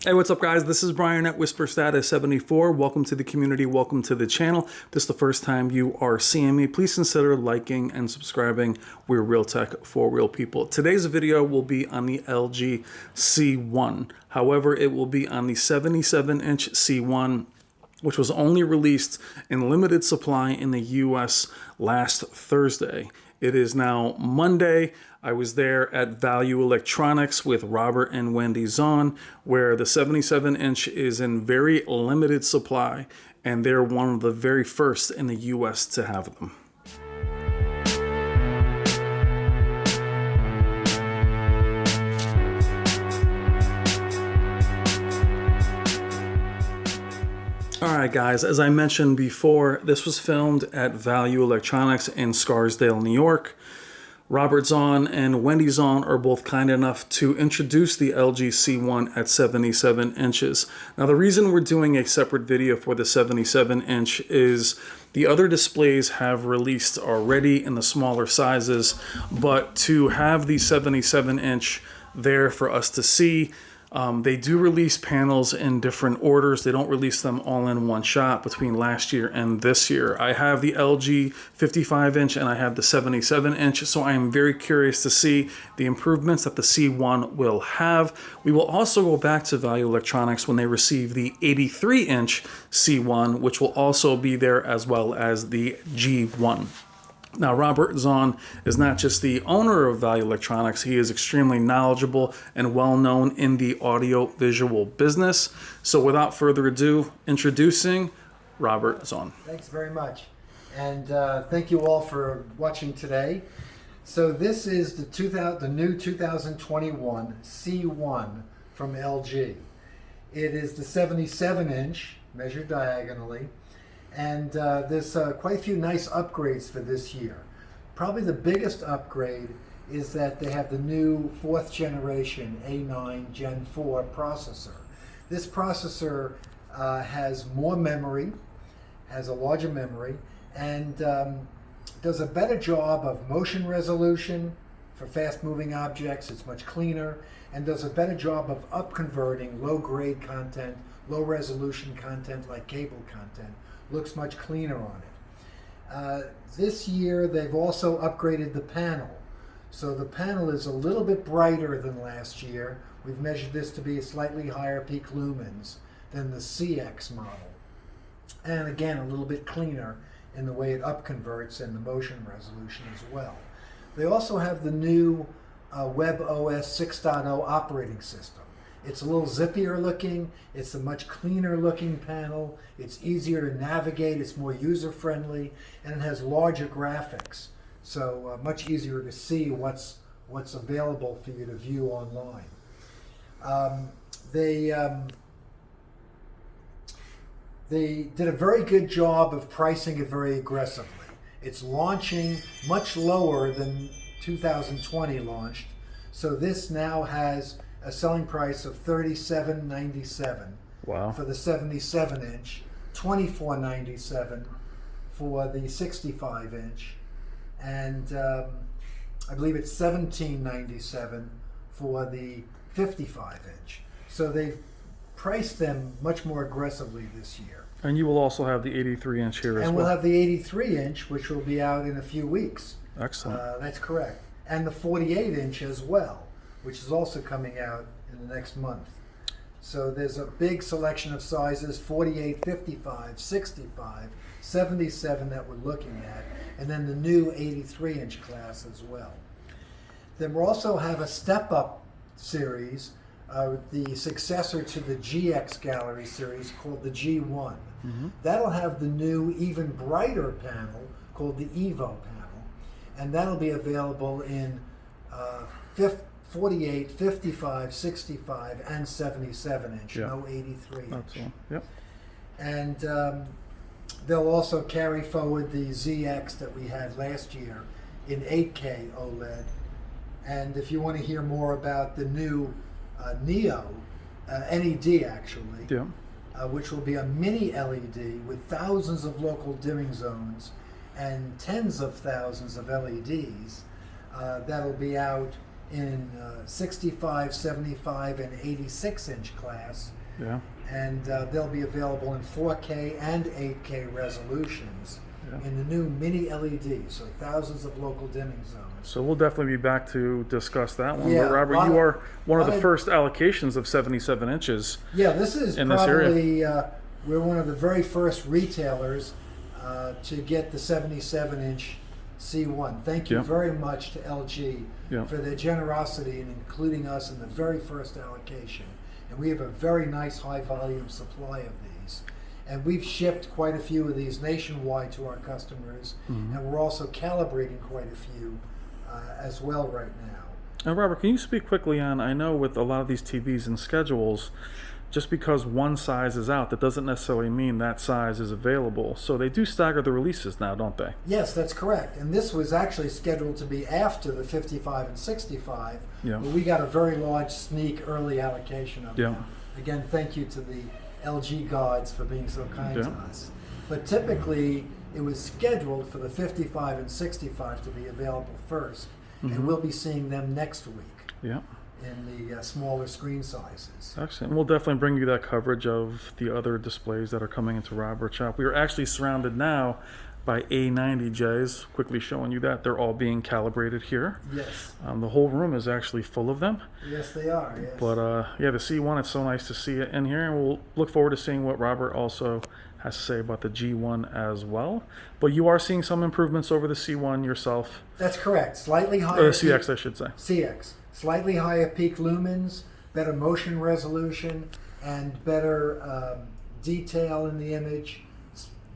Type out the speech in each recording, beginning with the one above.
Hey, what's up, guys? This is Brian at Whisper Status 74. Welcome to the community. Welcome to the channel. If this is the first time you are seeing me, please consider liking and subscribing. We're real tech for real people. Today's video will be on the LG C1. However, it will be on the 77-inch C1, which was only released in limited supply in the US last Thursday. It is now Monday. I was there at Value Electronics with Robert and Wendy Zohn, where the 77-inch is in very limited supply, and they're one of the very first in the US to have them. All right, guys, as I mentioned before, this was filmed at Value Electronics in Scarsdale, New York. Robert Zohn and Wendy Zohn are both kind enough to introduce the LG C1 at 77 inches. Now, the reason we're doing a separate video for the 77-inch is the other displays have released already in the smaller sizes, but to have the 77-inch there for us to see, they do release panels in different orders. They don't release them all in one shot between last year and this year. I have the LG 55-inch and I have the 77-inch, so I am very curious to see the improvements that the C1 will have. We will also go back to Value Electronics when they receive the 83-inch C1, which will also be there, as well as the G1. Now, Robert Zohn is not just the owner of Value Electronics, he is extremely knowledgeable and well-known in the audio-visual business. So without further ado, introducing Robert Zohn. Thanks very much. And thank you all for watching today. So this is the new 2021 C1 from LG. It is the 77-inch, measured diagonally. And there's quite a few nice upgrades for this year. Probably the biggest upgrade is that they have the new 4th generation A9 Gen 4 processor. This processor has more memory, has a larger memory, and does a better job of motion resolution for fast-moving objects. It's much cleaner, and does a better job of up-converting low-grade content, low-resolution content like cable content. Looks much cleaner on it. This year they've also upgraded the panel. So the panel is a little bit brighter than last year. We've measured this to be slightly higher peak lumens than the CX model. And again, a little bit cleaner in the way it upconverts and the motion resolution as well. They also have the new WebOS 6.0 operating system. It's a little zippier looking, it's a much cleaner looking panel, it's easier to navigate, it's more user friendly, and it has larger graphics. So much easier to see what's available for you to view online. They did a very good job of pricing it very aggressively. It's launching much lower than 2020 launched, so this now has a selling price of $37.97 for the 77-inch, $24.97 for the 65-inch, and I believe it's $17.97 for the 55-inch. So they've priced them much more aggressively this year. And you will also have the 83-inch here as well. And we'll have the 83-inch, which will be out in a few weeks. Excellent. That's correct. And the 48-inch as well, which is also coming out in the next month. So there's a big selection of sizes, 48, 55, 65, 77 that we're looking at, and then the new 83-inch class as well. Then we'll also have a step-up series, the successor to the GX Gallery series called the G1. Mm-hmm. That'll have the new, even brighter panel called the EVO panel, and that'll be available in 48, 55, 65, and 77-inch, yeah. No 83-inch. That's all. Yep. And they'll also carry forward the ZX that we had last year in 8K OLED. And if you want to hear more about the new Neo, NED actually, yeah. Which will be a mini LED with thousands of local dimming zones and tens of thousands of LEDs, that'll be out in 65, 75, and 86-inch class. Yeah. And they'll be available in 4K and 8K resolutions in the new mini LED, so thousands of local dimming zones. So we'll definitely be back to discuss that one. Yeah, but Robert, you are one of the first allocations of 77 inches. Yeah, this is in probably, this area. We're one of the very first retailers to get the 77-inch C1. Thank you very much to LG for their generosity in including us in the very first allocation. And we have a very nice high volume supply of these. And we've shipped quite a few of these nationwide to our customers, and we're also calibrating quite a few as well right now. Now, Robert, can you speak quickly on, I know with a lot of these TVs and schedules, just because one size is out, that doesn't necessarily mean that size is available. So they do stagger the releases now, don't they? Yes, that's correct. And this was actually scheduled to be after the 55 and 65, but we got a very large sneak early allocation of them. Again, thank you to the LG gods for being so kind to us. But typically, it was scheduled for the 55 and 65 to be available first, and we'll be seeing them next week. In the smaller screen sizes. Excellent. We'll definitely bring you that coverage of the other displays that are coming into Robert's shop. We are actually surrounded now by A90Js, quickly showing you that they're all being calibrated here. Yes. The whole room is actually full of them. Yes, they are. Yes. But yeah, the C1, it's so nice to see it in here, and we'll look forward to seeing what Robert also has to say about the G1 as well. But you are seeing some improvements over the C1 yourself. That's correct. Slightly higher. CX, I should say. CX. Slightly higher peak lumens, better motion resolution, and better detail in the image.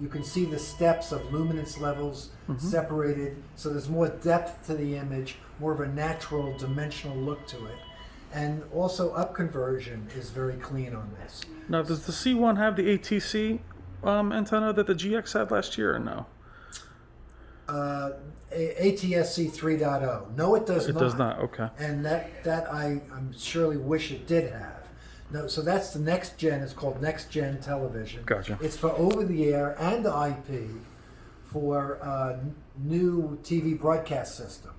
You can see the steps of luminance levels separated, so there's more depth to the image, more of a natural dimensional look to it. And also up conversion is very clean on this. Now, does the C1 have the ATC antenna that the GX had last year or no? ATSC 3.0. No, it does not. It does not, okay. And that I'm surely wish it did have. No, so that's the next gen. It's called next gen television. Gotcha. It's for over the air and IP for new TV broadcast system.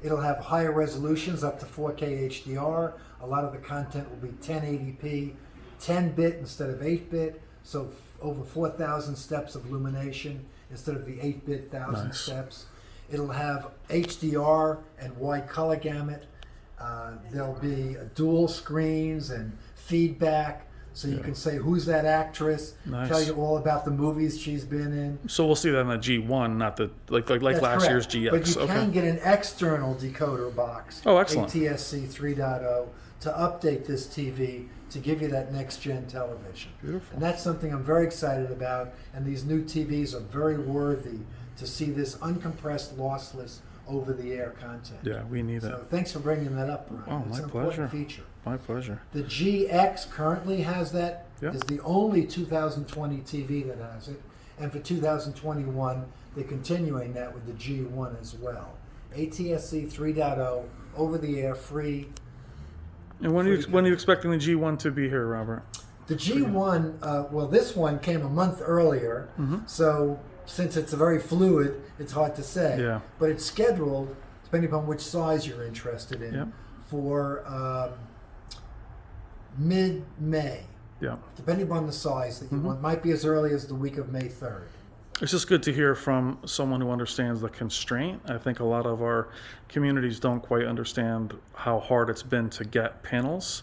It'll have higher resolutions up to 4K HDR. A lot of the content will be 1080p, 10-bit instead of 8-bit. So over 4,000 steps of illumination instead of the 8-bit 1,000 steps. It'll have HDR and wide color gamut. There'll be dual screens and feedback, so you can say who's that actress, tell you all about the movies she's been in. So we'll see that in the G1, not the like last year's GX. But you can get an external decoder box, excellent. ATSC 3.0, to update this TV to give you that next gen television. Beautiful. And that's something I'm very excited about, and these new TVs are very worthy to see this uncompressed, lossless, over-the-air content. Yeah, we need that. So thanks for bringing that up, Brian. Oh, it's my an pleasure. important feature. My pleasure. The GX currently has that. Is the only 2020 TV that has it. And for 2021, they're continuing that with the G1 as well. ATSC 3.0, over-the-air, free. And when are you expecting the G1 to be here, Robert? The G1, well, this one came a month earlier, so since it's very fluid, it's hard to say. Yeah. But it's scheduled, depending upon which size you're interested in, for mid-May. Yeah. Depending upon the size that you want. Might be as early as the week of May 3rd. It's just good to hear from someone who understands the constraint. I think a lot of our communities don't quite understand how hard it's been to get panels.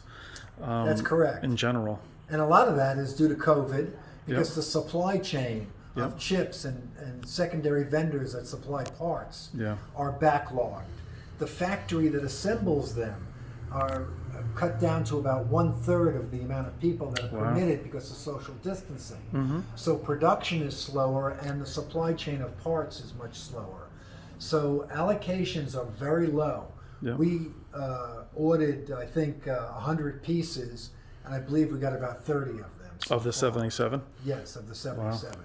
That's correct. In general. And a lot of that is due to COVID, because the supply chain of chips and secondary vendors that supply parts are backlogged. The factory that assembles them are cut down to about 1/3 of the amount of people that are permitted because of social distancing. So production is slower and the supply chain of parts is much slower. So allocations are very low. We ordered, I think, 100 pieces, and I believe we got about 30 of them. So of the 77? Yes, of the 77,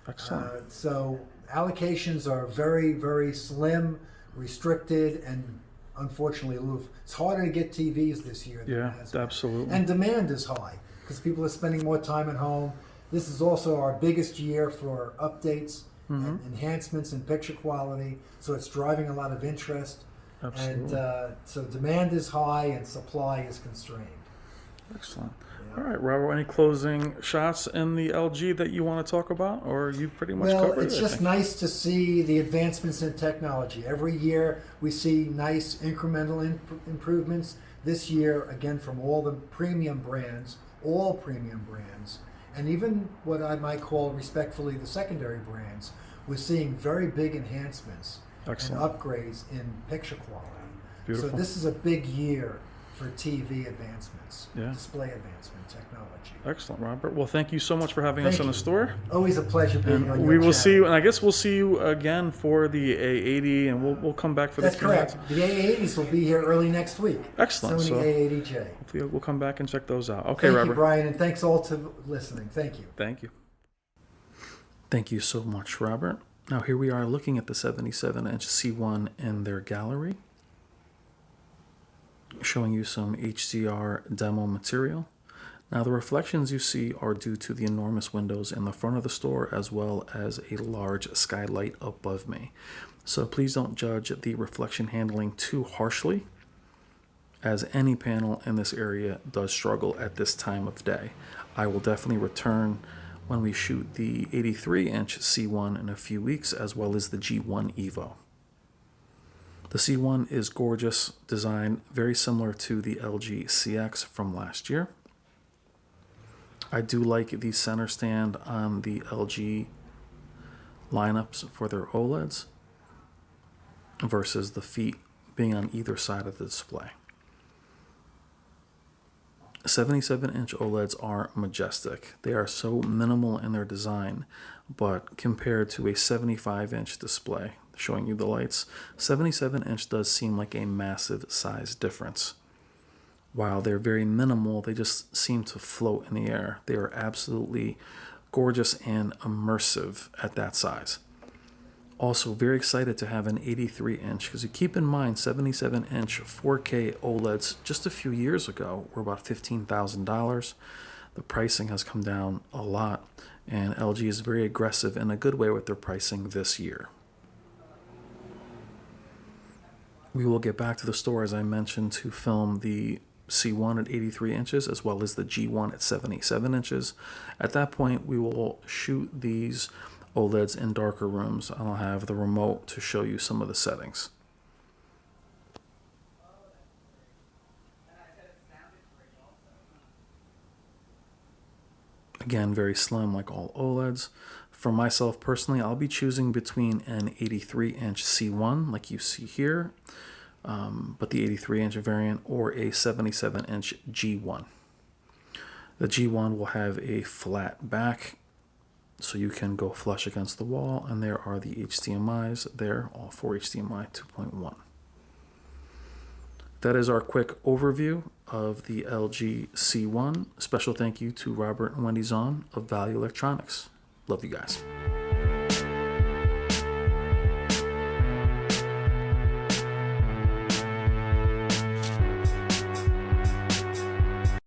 Excellent. So allocations are very, very slim, restricted, and unfortunately aloof. It's harder to get TVs this year than it has been. Absolutely. And demand is high because people are spending more time at home. This is also our biggest year for updates and enhancements in picture quality, so it's driving a lot of interest. Absolutely. And so demand is high and supply is constrained. Excellent. Yeah. All right, Robert, any closing shots in the LG that you want to talk about, or you pretty much Well, covered it's it, I just think? nice to see the advancements in technology. Every year we see nice incremental improvements. This year, again, from all the premium brands, all premium brands, and even what I might call respectfully the secondary brands, we're seeing very big enhancements Excellent. and upgrades in picture quality. So Beautiful. this is a big year for TV advancements, Yeah. display advancement technology. Excellent, Robert. Well, thank you so much for having us Thank in the you. store. Always a pleasure being And on we your will see you, and channel. I guess we'll see you again for the A80, and we'll come back for That's the keynote. correct. The A80s will be here early next week. Excellent. Sony So A80J. hopefully we'll come back and check those out. Okay, Thank Robert. you, Brian, and thanks all to listening. Thank you. Thank you. Thank you so much, Robert. Now here we are looking at the 77-inch C1 in their gallery, showing you some HDR demo material. Now the reflections you see are due to the enormous windows in the front of the store as well as a large skylight above me. So please don't judge the reflection handling too harshly, as any panel in this area does struggle at this time of day. I will definitely return when we shoot the 83-inch C1 in a few weeks, as well as the G1 EVO. The C1 is gorgeous design, very similar to the LG CX from last year. I do like the center stand on the LG lineups for their OLEDs versus the feet being on either side of the display. 77-inch OLEDs are majestic. They are so minimal in their design, but compared to a 75-inch display, showing you the lights, 77-inch does seem like a massive size difference. While they're very minimal, they just seem to float in the air. They are absolutely gorgeous and immersive at that size. Also, very excited to have an 83-inch, because you keep in mind 77-inch 4K OLEDs just a few years ago were about $15,000. The pricing has come down a lot, and LG is very aggressive in a good way with their pricing this year. We will get back to the store, as I mentioned, to film the C1 at 83 inches as well as the G1 at 77 inches. At that point, we will shoot these OLEDs in darker rooms, and I'll have the remote to show you some of the settings. Again, very slim like all OLEDs. For myself personally, I'll be choosing between an 83-inch C1 like you see here, but the 83-inch variant, or a 77-inch G1. The G1 will have a flat back, so you can go flush against the wall, and there are the HDMIs there, all four HDMI 2.1. That is our quick overview of the LG C1. Special thank you to Robert and Wendy Zohn of Value Electronics. Love you guys.